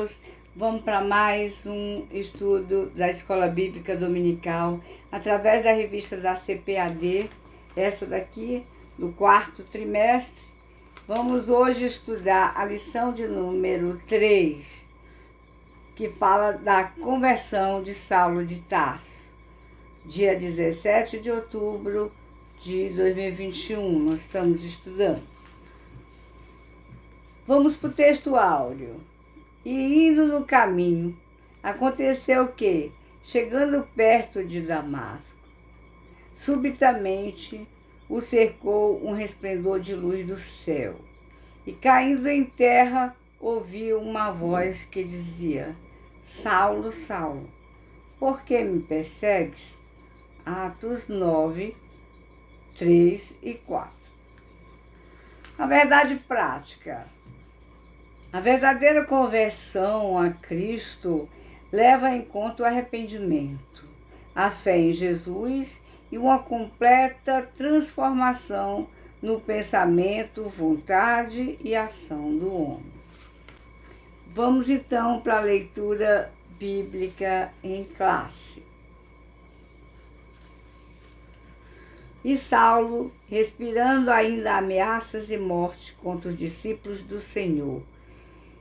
Deus, vamos para mais um estudo da Escola Bíblica Dominical, através da revista da CPAD, essa daqui, do quarto trimestre. Vamos hoje estudar a lição de número 3, que fala da conversão de Saulo de Tarso, dia 17 de outubro de 2021, nós estamos estudando. Vamos para o texto áureo. E indo no caminho, aconteceu que, chegando perto de Damasco, subitamente o cercou um resplendor de luz do céu. E caindo em terra, ouviu uma voz que dizia: Saulo, Saulo, por que me persegues? Atos 9, 3 e 4. A verdade prática. A verdadeira conversão a Cristo leva em conta o arrependimento, a fé em Jesus e uma completa transformação no pensamento, vontade e ação do homem. Vamos então para a leitura bíblica em classe. E Saulo, respirando ainda ameaças e morte contra os discípulos do Senhor,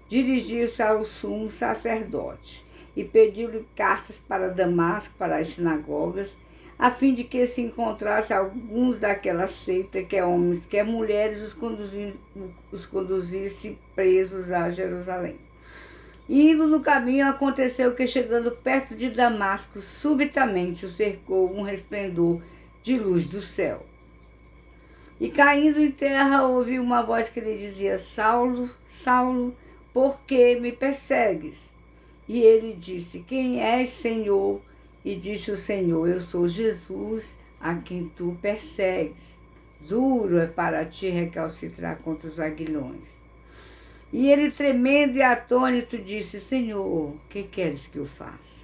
dirigiu-se ao sumo sacerdote e pediu-lhe cartas para Damasco, para as sinagogas, a fim de que se encontrasse alguns daquela seita, quer homens, quer mulheres, os conduzisse presos a Jerusalém. E indo no caminho, aconteceu que, chegando perto de Damasco, subitamente o cercou um resplendor de luz do céu. E caindo em terra, ouviu uma voz que lhe dizia: Saulo, Saulo, por que me persegues? E ele disse: Quem és, Senhor? E disse o Senhor: Eu sou Jesus, a quem tu persegues. Duro é para ti recalcitrar contra os aguilhões. E ele, tremendo e atônito, disse: Senhor, o que queres que eu faça?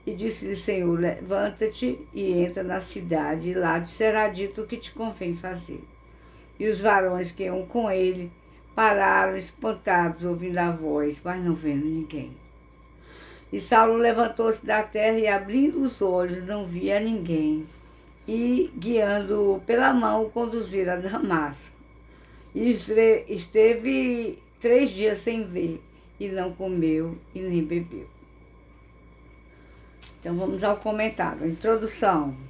E disse-lhe: Senhor, levanta-te e entra na cidade, e lá te será dito o que te convém fazer. E os varões que iam com ele pararam espantados, ouvindo a voz, mas não vendo ninguém. E Saulo levantou-se da terra e, abrindo os olhos, não via ninguém. E, guiando-o pela mão, o conduziram a Damasco. E esteve 3 dias sem ver, e não comeu e nem bebeu. Então vamos ao comentário. Introdução.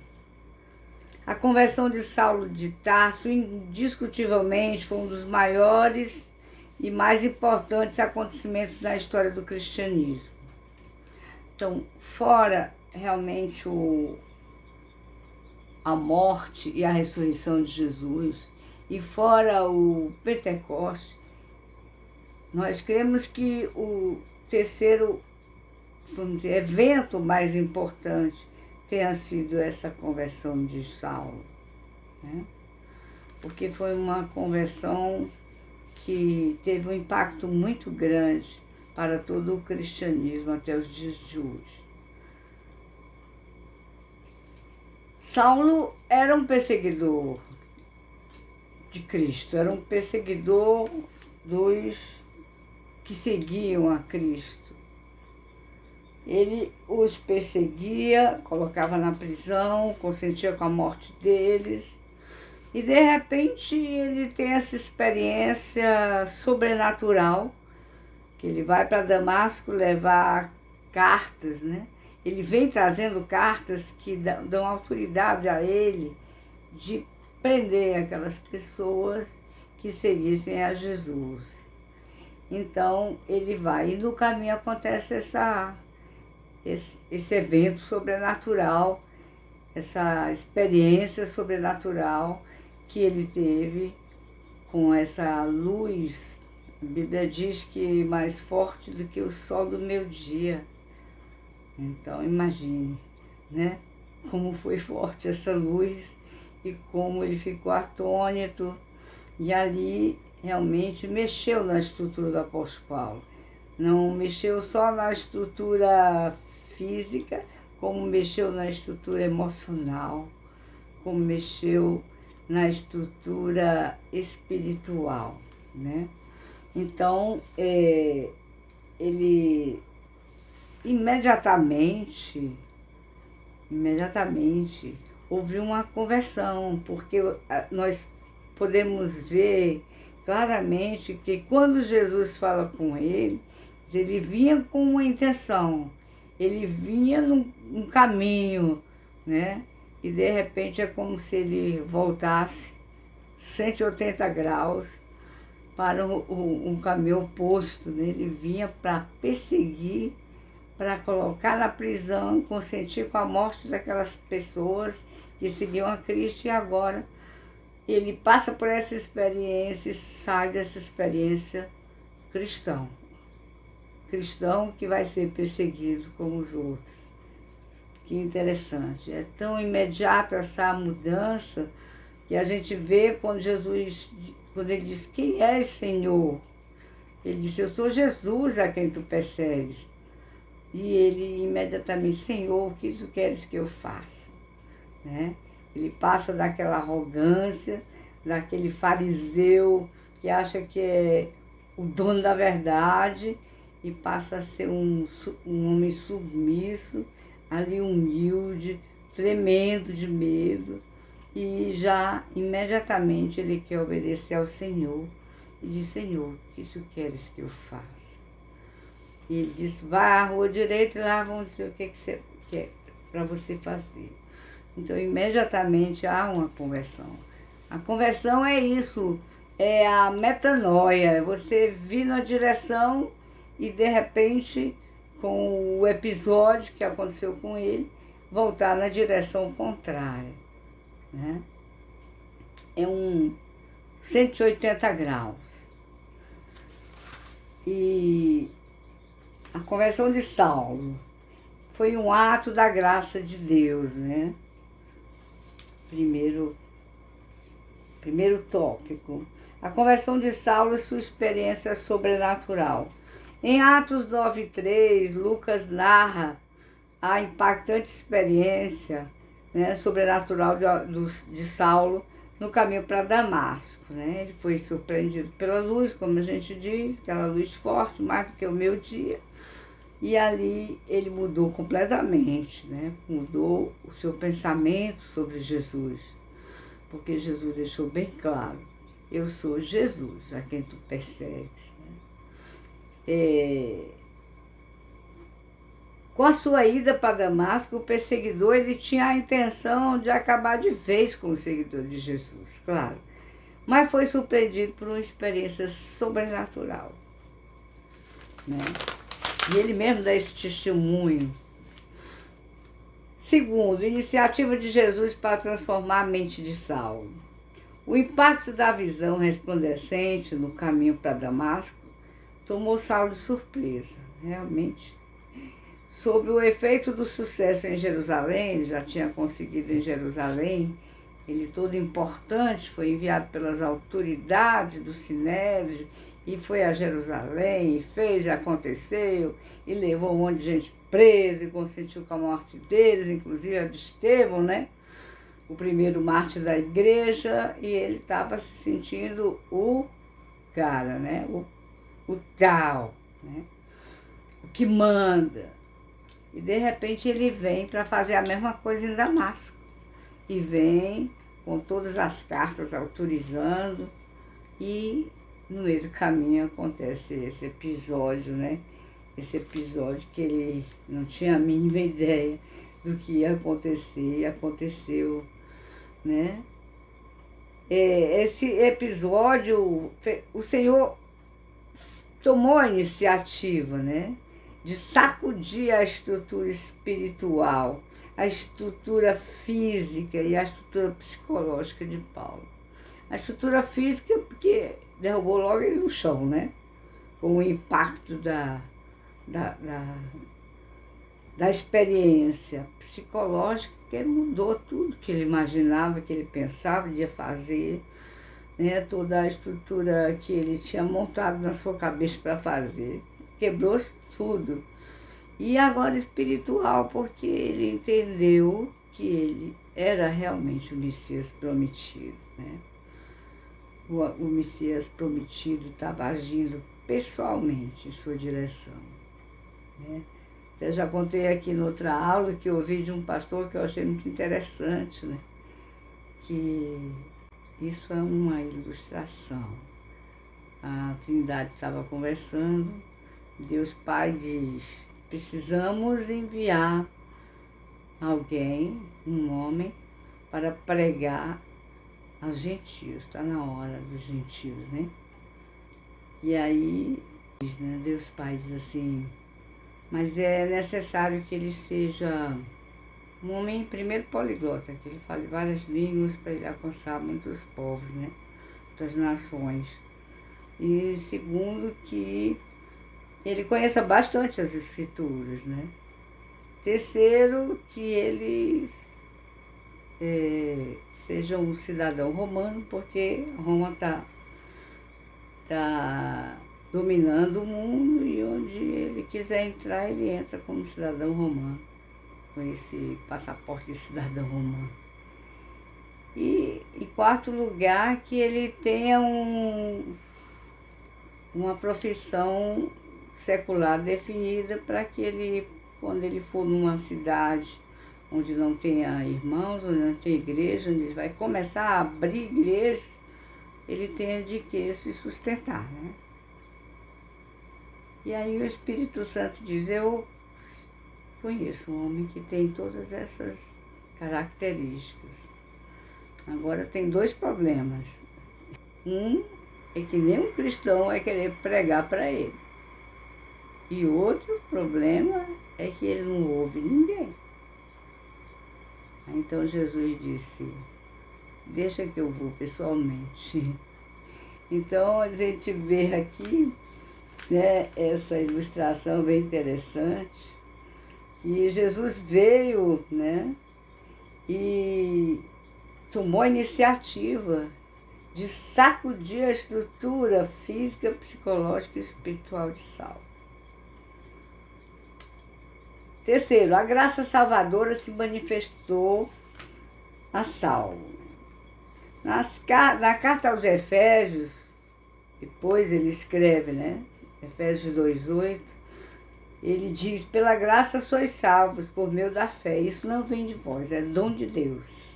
A conversão de Saulo de Tarso, indiscutivelmente, foi um dos maiores e mais importantes acontecimentos na história do cristianismo. Então, fora realmente a morte e a ressurreição de Jesus, e fora o Pentecostes, nós cremos que o terceiro, vamos dizer, evento mais importante tenha sido essa conversão de Saulo, né? Porque foi uma conversão que teve um impacto muito grande para todo o cristianismo até os dias de hoje. Saulo era um perseguidor de Cristo, era um perseguidor dos que seguiam a Cristo. Ele os perseguia, colocava na prisão, consentia com a morte deles. E, de repente, ele tem essa experiência sobrenatural, que ele vai para Damasco levar cartas, né? Ele vem trazendo cartas que dão autoridade a ele de prender aquelas pessoas que seguissem a Jesus. Então, ele vai, e no caminho acontece esse evento sobrenatural, essa experiência sobrenatural que ele teve com essa luz. A Bíblia diz que mais forte do que o sol do meio-dia. Então, imagine, né, como foi forte essa luz e como ele ficou atônito. E ali realmente mexeu na estrutura do apóstolo Paulo. Não mexeu só na estrutura física, como mexeu na estrutura emocional, como mexeu na estrutura espiritual, né? Então, ele imediatamente houve uma conversão, porque nós podemos ver claramente que quando Jesus fala com ele vinha com uma intenção, ele vinha num caminho, né? E de repente é como se ele voltasse 180 graus para um caminho oposto, né? Ele vinha para perseguir, para colocar na prisão, consentir com a morte daquelas pessoas que seguiam a Cristo, e agora ele passa por essa experiência e sai dessa experiência cristão que vai ser perseguido como os outros. Que interessante, é tão imediato essa mudança que a gente vê quando ele diz: quem és, Senhor? Ele disse: eu sou Jesus a quem tu persegues. E ele imediatamente: Senhor, o que tu queres que eu faça? Né? Ele passa daquela arrogância, daquele fariseu que acha que é o dono da verdade, e passa a ser um homem submisso, ali humilde, tremendo de medo, e já imediatamente ele quer obedecer ao Senhor e diz: Senhor, o que tu queres que eu faça? E ele diz: vai à rua direita e lá vão dizer o que você quer para você fazer. Então imediatamente há uma conversão. A conversão é isso, é a metanoia, é você vir na direção e de repente, com o episódio que aconteceu com ele, voltar na direção contrária, né? É um 180 graus. E a conversão de Saulo foi um ato da graça de Deus, né? Primeiro tópico. A conversão de Saulo e sua experiência sobrenatural. Em Atos 9:3, Lucas narra a impactante experiência, né, sobrenatural de Saulo no caminho para Damasco, né? Ele foi surpreendido pela luz, como a gente diz, aquela luz forte, mais do que o meio-dia, e ali ele mudou completamente, né? Mudou o seu pensamento sobre Jesus, porque Jesus deixou bem claro: eu sou Jesus a quem tu persegues. Com a sua ida para Damasco, o perseguidor ele tinha a intenção de acabar de vez com o seguidor de Jesus, claro, mas foi surpreendido por uma experiência sobrenatural, né? E ele mesmo dá esse testemunho. Segundo, iniciativa de Jesus para transformar a mente de Saulo. O impacto da visão resplandecente no caminho para Damasco tomou Saulo de surpresa, realmente. Sob o efeito do sucesso em Jerusalém, ele já tinha conseguido em Jerusalém, ele todo importante, foi enviado pelas autoridades do Sinédrio, e foi a Jerusalém, e fez, e aconteceu, e levou um monte de gente presa, e consentiu com a morte deles, inclusive a de Estevão, né? O primeiro mártir da igreja, e ele estava se sentindo o cara, né? O tal, né? O que manda. E de repente ele vem para fazer a mesma coisa em Damasco. E vem com todas as cartas autorizando, e no meio do caminho acontece esse episódio, né? Esse episódio que ele não tinha a mínima ideia do que ia acontecer, e aconteceu, né? Esse episódio, o Senhor tomou a iniciativa, né, de sacudir a estrutura espiritual, a estrutura física e a estrutura psicológica de Paulo. A estrutura física, porque derrubou logo ele no chão, né? Com o impacto da experiência psicológica, que ele mudou tudo que ele imaginava, que ele pensava de fazer, né? Toda a estrutura que ele tinha montado na sua cabeça para fazer, quebrou tudo. E agora espiritual, porque ele entendeu que ele era realmente o Messias prometido, né? O Messias prometido estava agindo pessoalmente em sua direção. né? Eu já contei aqui em outra aula que eu ouvi de um pastor que eu achei muito interessante, né? Que isso é uma ilustração. A Trindade estava conversando, Deus Pai diz: precisamos enviar alguém, um homem, para pregar aos gentios. Está na hora dos gentios, né? E aí, né, Deus Pai diz assim: mas é necessário que ele seja um homem, primeiro, poliglota, que ele fale várias línguas para ele alcançar muitos povos, né? Das nações. E segundo, que ele conheça bastante as escrituras, né? Terceiro, que ele seja um cidadão romano, porque Roma tá dominando o mundo, e onde ele quiser entrar, ele entra como cidadão romano, com esse passaporte de cidadão romano. E em quarto lugar, que ele tenha uma profissão secular definida, para que ele, quando ele for numa cidade onde não tenha irmãos, onde não tenha igreja, onde ele vai começar a abrir igrejas, ele tenha de que se sustentar, né? E aí o Espírito Santo diz: eu conheço um homem que tem todas essas características. Agora tem dois problemas. Um é que nenhum cristão vai querer pregar para ele. E outro problema é que ele não ouve ninguém. Então Jesus disse: deixa que eu vou pessoalmente. Então a gente vê aqui, né, essa ilustração bem interessante. E Jesus veio, né, e tomou a iniciativa de sacudir a estrutura física, psicológica e espiritual de Saulo. Terceiro, a graça salvadora se manifestou a Saulo. Na carta aos Efésios, depois ele escreve, né? Efésios 2:8, ele diz: pela graça sois salvos por meio da fé. Isso não vem de vós, é dom de Deus.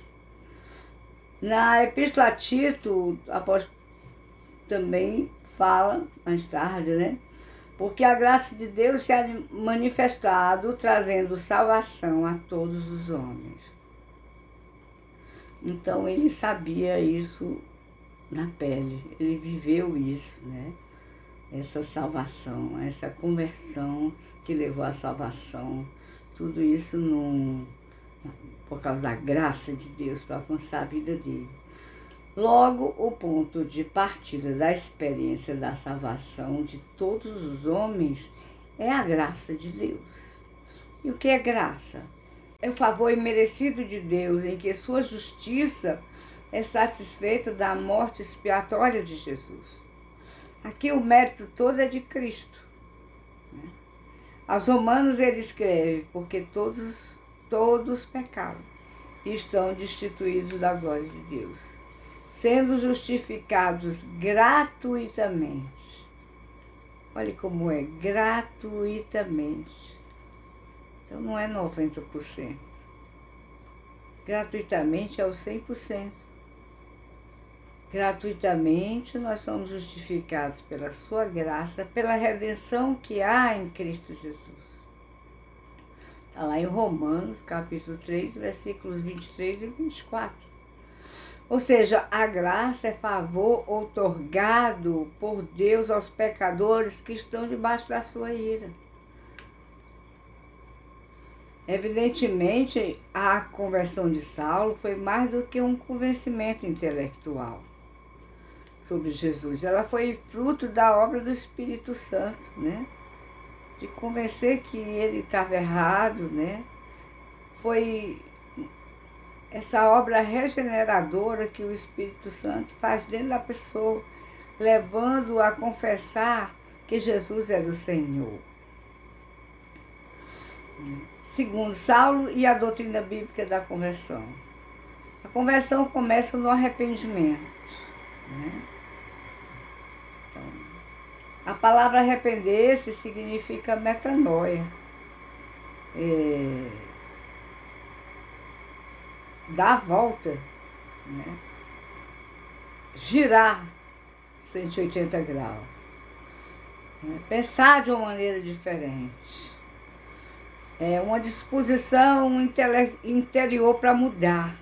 Na Epístola a Tito, o apóstolo também fala, mais tarde, né? Porque a graça de Deus se ha manifestado, trazendo salvação a todos os homens. Então ele sabia isso na pele, ele viveu isso, né? Essa salvação, essa conversão que levou à salvação, tudo isso por causa da graça de Deus para alcançar a vida dele. Logo, o ponto de partida da experiência da salvação de todos os homens é a graça de Deus. E o que é graça? É o favor imerecido de Deus, em que sua justiça é satisfeita da morte expiatória de Jesus. Aqui o mérito todo é de Cristo. Aos Romanos ele escreve: porque todos pecaram e estão destituídos da glória de Deus, sendo justificados gratuitamente. Olha como é, gratuitamente. Então não é 90%. Gratuitamente é o 100%. Gratuitamente nós somos justificados pela sua graça, pela redenção que há em Cristo Jesus. Está lá em Romanos, capítulo 3, versículos 23 e 24. Ou seja, a graça é favor outorgado por Deus aos pecadores que estão debaixo da sua ira. Evidentemente, a conversão de Saulo foi mais do que um convencimento intelectual sobre Jesus. Ela foi fruto da obra do Espírito Santo, né? De convencer que ele estava errado, né? Foi essa obra regeneradora que o Espírito Santo faz dentro da pessoa, levando-o a confessar que Jesus era o Senhor. Segundo Saulo e a doutrina bíblica da conversão. A conversão começa no arrependimento, né? Então, A palavra arrepender-se significa metanoia. Dar a volta, né? Girar 180 graus. Né? Pensar de uma maneira diferente. É uma disposição interior para mudar.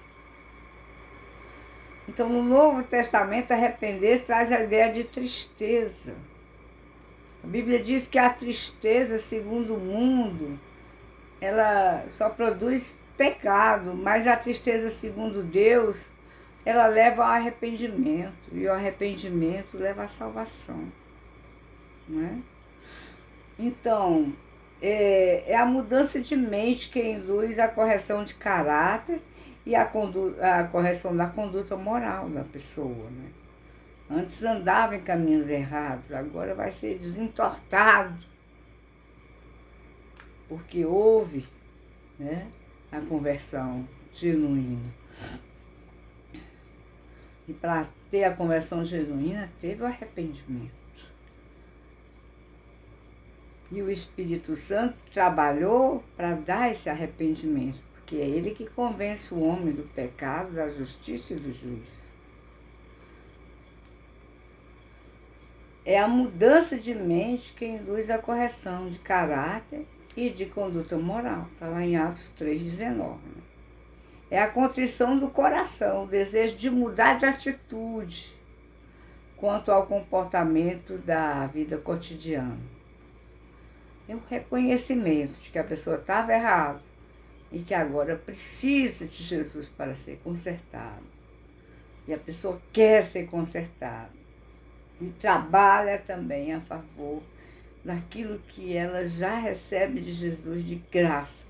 Então, no Novo Testamento, arrepender traz a ideia de tristeza. A Bíblia diz que a tristeza, segundo o mundo, ela só produz pecado, mas a tristeza, segundo Deus, ela leva ao arrependimento, e o arrependimento leva à salvação. Né? Então, é a mudança de mente que induz a correção de caráter e a correção da conduta moral da pessoa. Né? Antes andava em caminhos errados, agora vai ser desentortado, porque houve, né, a conversão genuína. E para ter a conversão genuína, teve o arrependimento. E o Espírito Santo trabalhou para dar esse arrependimento, porque é ele que convence o homem do pecado, da justiça e do juízo. É a mudança de mente que induz a correção de caráter e de conduta moral. Está lá em Atos 3,19. Né? É a contrição do coração, o desejo de mudar de atitude quanto ao comportamento da vida cotidiana. É o reconhecimento de que a pessoa estava errada e que agora precisa de Jesus para ser consertada. E a pessoa quer ser consertada. E trabalha também a favor daquilo que ela já recebe de Jesus de graça.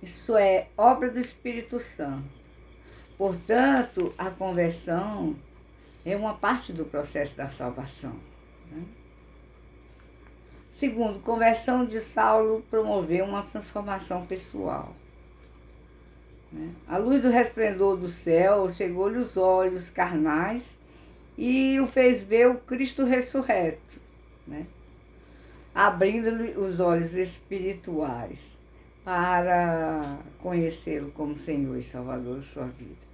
Isso é obra do Espírito Santo. Portanto, a conversão é uma parte do processo da salvação. Né? Segundo, conversão de Saulo promoveu uma transformação pessoal. Né? A luz do resplendor do céu cegou-lhe os olhos carnais e o fez ver o Cristo ressurreto, né? Abrindo-lhe os olhos espirituais para conhecê-lo como Senhor e Salvador de sua vida.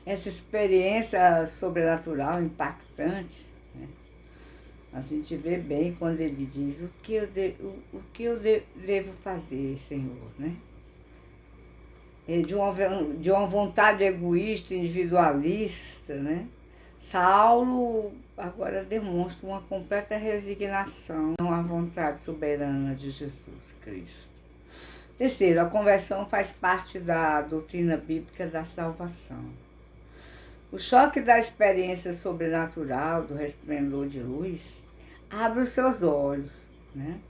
Essa experiência sobrenatural, impactante, né? A gente vê bem quando ele diz o que eu devo fazer, Senhor, né? De uma vontade egoísta, individualista, né? Saulo agora demonstra uma completa resignação à vontade soberana de Jesus Cristo. Terceiro, a conversão faz parte da doutrina bíblica da salvação. O choque da experiência sobrenatural, do resplendor de luz, abre os seus olhos, né?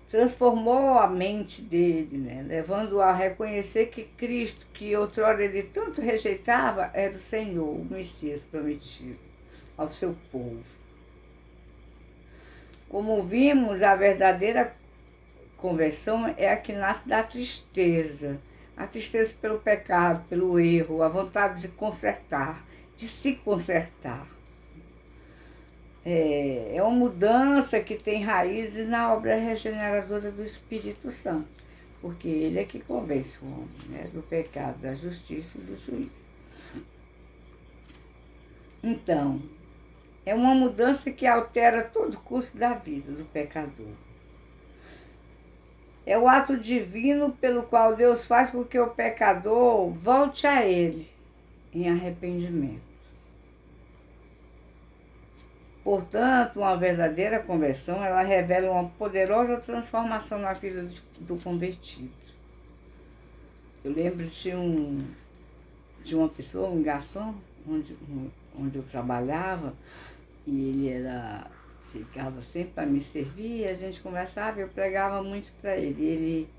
Transformou a mente dele, né? Levando-o a reconhecer que Cristo, que outrora ele tanto rejeitava, era o Senhor, o Messias prometido ao seu povo. Como vimos, a verdadeira conversão é a que nasce da tristeza. A tristeza pelo pecado, pelo erro, a vontade de consertar, de se consertar. É uma mudança que tem raízes na obra regeneradora do Espírito Santo, porque ele é que convence o homem, né, do pecado, da justiça e do juízo. Então, é uma mudança que altera todo o curso da vida do pecador. É o ato divino pelo qual Deus faz com que o pecador volte a ele em arrependimento. Portanto, uma verdadeira conversão, ela revela uma poderosa transformação na vida do convertido. Eu lembro de uma pessoa, um garçom, onde eu trabalhava, e ele chegava sempre para me servir, a gente conversava, eu pregava muito para ele. Ele,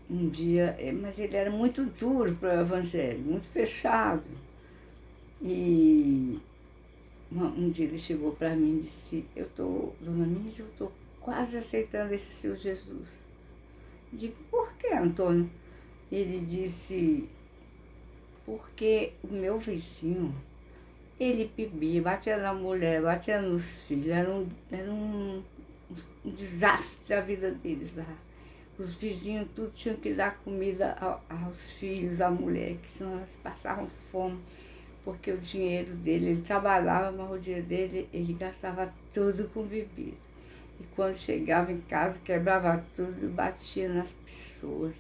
um dia, mas ele era muito duro para o evangelho, muito fechado. E um dia ele chegou para mim e disse, dona Mísia, eu estou quase aceitando esse seu Jesus. Eu digo, por que, Antônio? Ele disse, porque o meu vizinho Ele bebia, batia na mulher, batia nos filhos, era um desastre da vida deles lá. Os vizinhos tudo tinham que dar comida aos filhos, à mulher, que senão elas passavam fome, porque o dinheiro dele, ele trabalhava, mas o dinheiro dele, ele gastava tudo com bebida. E quando chegava em casa, quebrava tudo e batia nas pessoas.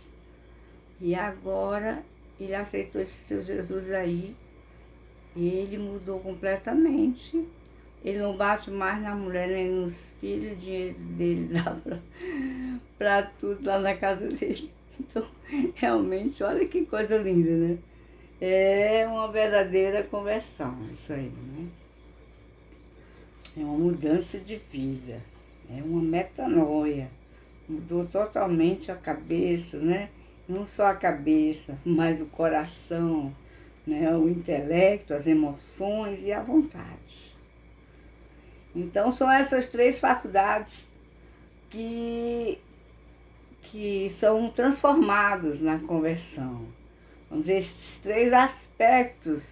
E agora, ele aceitou esse seu Jesus aí, e ele mudou completamente. Ele não bate mais na mulher nem nos filhos, o dinheiro dele dá para tudo lá na casa dele. Então, realmente, olha que coisa linda, né? É uma verdadeira conversão, isso aí, né? É uma mudança de vida, é uma metanoia. Mudou totalmente a cabeça, né? Não só a cabeça, mas o coração, né? O intelecto, as emoções e a vontade. Então, são essas três faculdades que são transformadas na conversão. Vamos dizer, esses três aspectos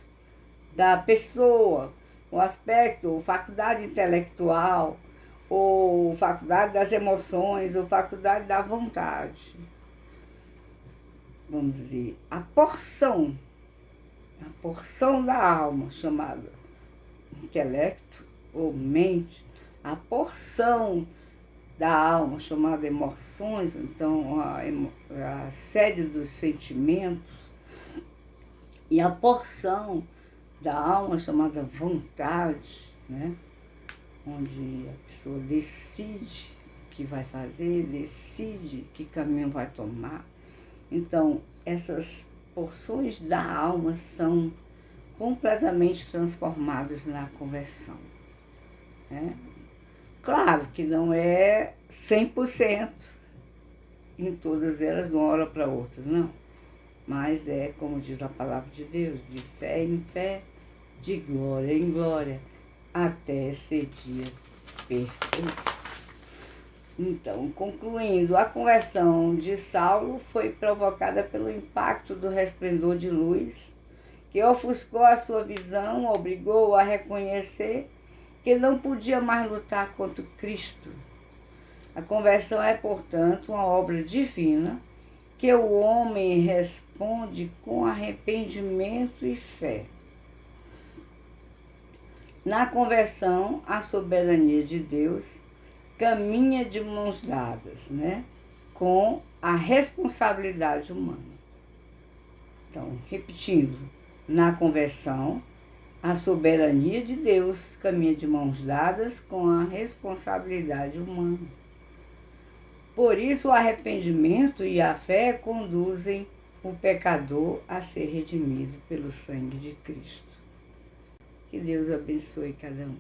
da pessoa, o aspecto, ou faculdade intelectual, ou faculdade das emoções, ou faculdade da vontade. Vamos dizer, a porção da alma, chamada intelecto ou mente, a porção da alma, chamada emoções, então a sede dos sentimentos, e a porção da alma, chamada vontade, né? Onde a pessoa decide o que vai fazer, decide que caminho vai tomar. Então, essas porções da alma são completamente transformadas na conversão, né? Claro que não é 100% em todas elas, de uma hora para outra, não. Mas é, como diz a palavra de Deus, de fé em fé, de glória em glória, até ser dia perfeito. Então, concluindo, a conversão de Saulo foi provocada pelo impacto do resplendor de luz, que ofuscou a sua visão, obrigou-o a reconhecer que não podia mais lutar contra Cristo. A conversão é, portanto, uma obra divina que o homem responde com arrependimento e fé. Na conversão, a soberania de Deus caminha de mãos dadas, né, com a responsabilidade humana. Então, repetindo, na conversão, a soberania de Deus caminha de mãos dadas com a responsabilidade humana. Por isso, o arrependimento e a fé conduzem o pecador a ser redimido pelo sangue de Cristo. Que Deus abençoe cada um.